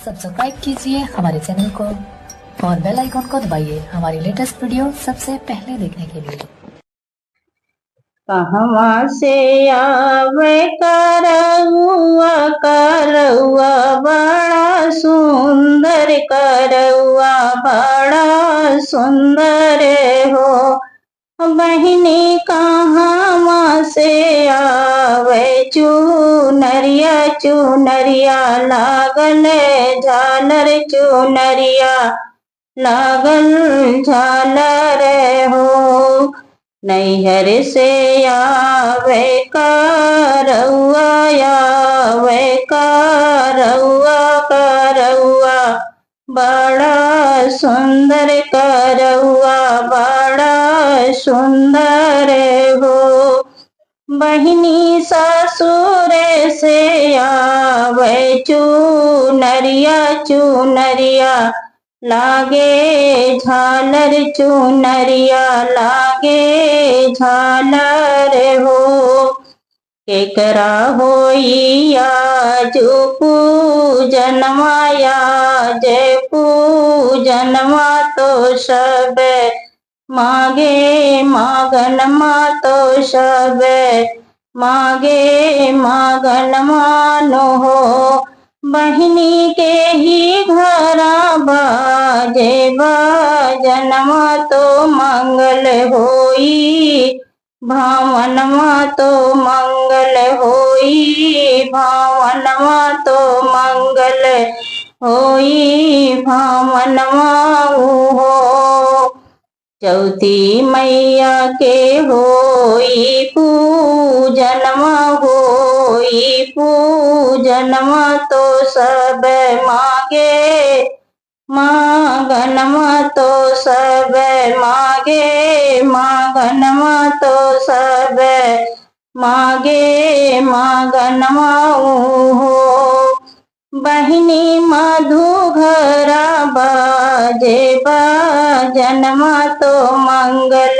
Subscribe कीजिए हमारे channel को और बेल आइकॉन को दबाइए हमारी लेटेस्ट वीडियो सबसे पहले देखने के लिए। कहवा से आवे करौआ करौआ बड़ा सुंदर करौआ बड़ा सुंदर हो। बहिनी कहवा से आवे चुनरिया चुनरिया लागल झालर चुनरिया लागल झालर हो। नैहर से आवे करौआ आवे करौआ करौआ बड़ा सुंदर करौआ बड़ा सुंदर हो। बहिनी ससुर से आवे चुनरिया चुनरिया लागे झालर चुनरिया लागे झालर हो। केकरा होई आज पूजनवा आज पूजनवा तो सब मागे मागनमा तो सब मागे मागनमा हो। बहिनी के ही घरा बाजे बाजनमा तो मंगल होई भावनमा तो मंगल होई भावनमा तो मंगल होई भावनमा हो। चौथी मैया के होई पूजनमा होई पूजनमा तो सब मागे मागनमा तो सब मागे मागनमा तो सब मागे मागनमा हो। बहिनी मधु घरा बाजे बाजनमा तो मंगल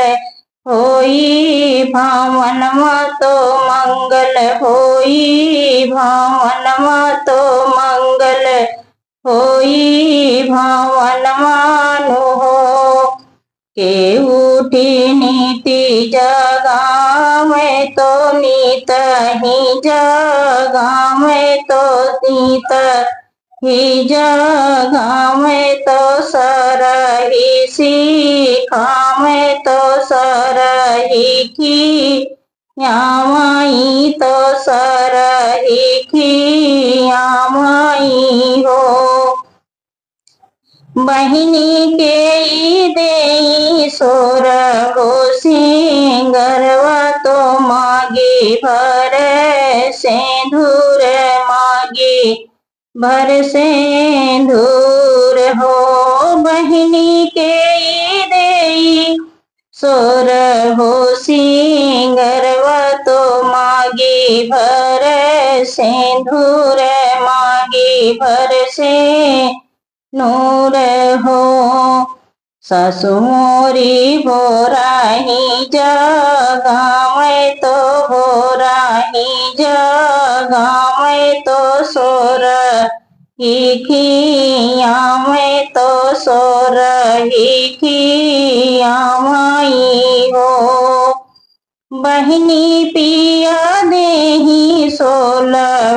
होई भावनमा तो मंगल होई भावनमा तो मंगल होई भावनमा हो। के उठी नीति जगावे तो नीत ही जगावे तो नीत ही जगावे तो सरही सिखावे तो सरही की यामाई तो सरही की यामाई हो। बहिनी के दे सोर हो सिंगरवा तो मागे भर सिंदूर मागे भर सिंदूर हो। बहिनी के दे सोर हो सिंगरवा तो मागे भर सिंदूर मागे भर से नूर हो। सासु मोरी भोराही जगावे तो भोराही जगावे तो सोर ही खियावे तो सोर ही खियावाई हो। बहिनी पिया देही सोल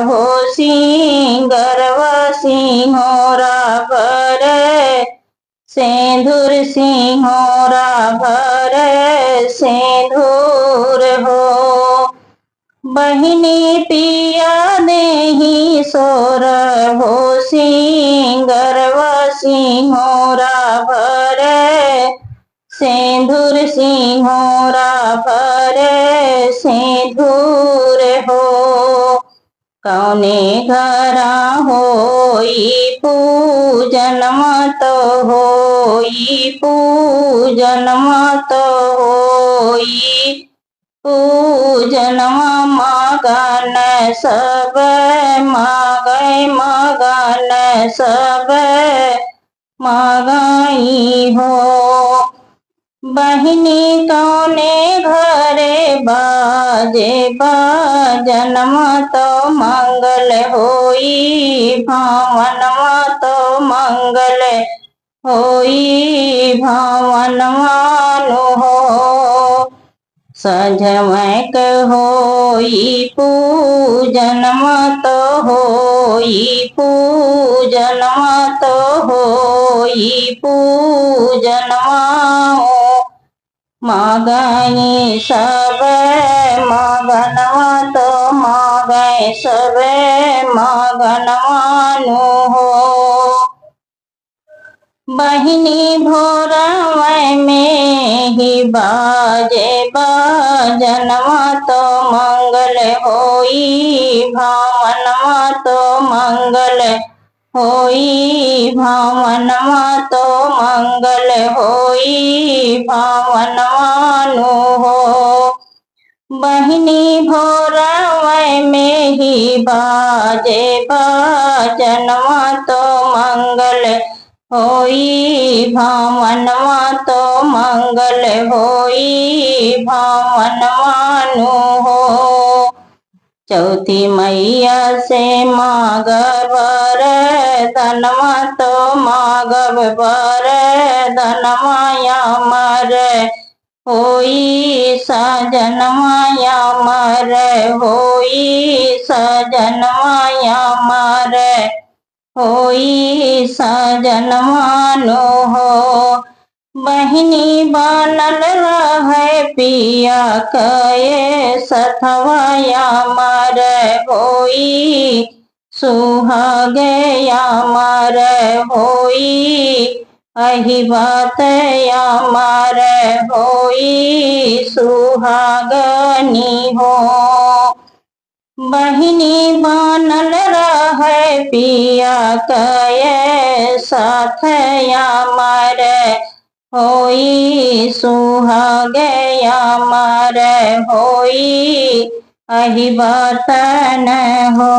हो सिंगरवा सिंहोरा भर सिंदूर सिंहोरा भर सिंदूर हो। बहिनी पिया देही सोर हो सिंगरवा सिंहोरा भर सिंदूर सिंहोरा भर सिंदूर हो। कौने घरा होई पूजनमा तो होई पूजनमा तो होई पूजनमा मगन सब मागे मगन सब मागाई हो। बहिनी कौने घरे बाजे बाजनमा तो मंगल होई भावनमा तो मंगल होई भावनमा नु हो सजमैक होई पूजनमा तो होई पूजनमा तो होई पूजनमा मागई सब मगनवा तो मागई सब मगनवानु हो बहिनी भोरवै में ही बाजे बाजनवा तो मंगल होई भावनवा तो मंगल होई भावनवा तो मंगल होई भावनवानु हो बहिनी भोरवै में ही बाजे बाजनवा तो मंगल होई भावनवा तो मंगल होई भावनवानु हो चौथी मैया से मागव धनवा तो मागव बर धनवाया मर होई सजनवाया मर होई सजनवाया मर होई सजनवानु हो बहिनी बनल रहे पिया कये सथवाया मर होई सुहागया मर होई अहि बात या मर होई सुहागनी हो बहिनी बनल रहे पिया कये साथ या मर होई सुहागया मर होई अहि बात न हो।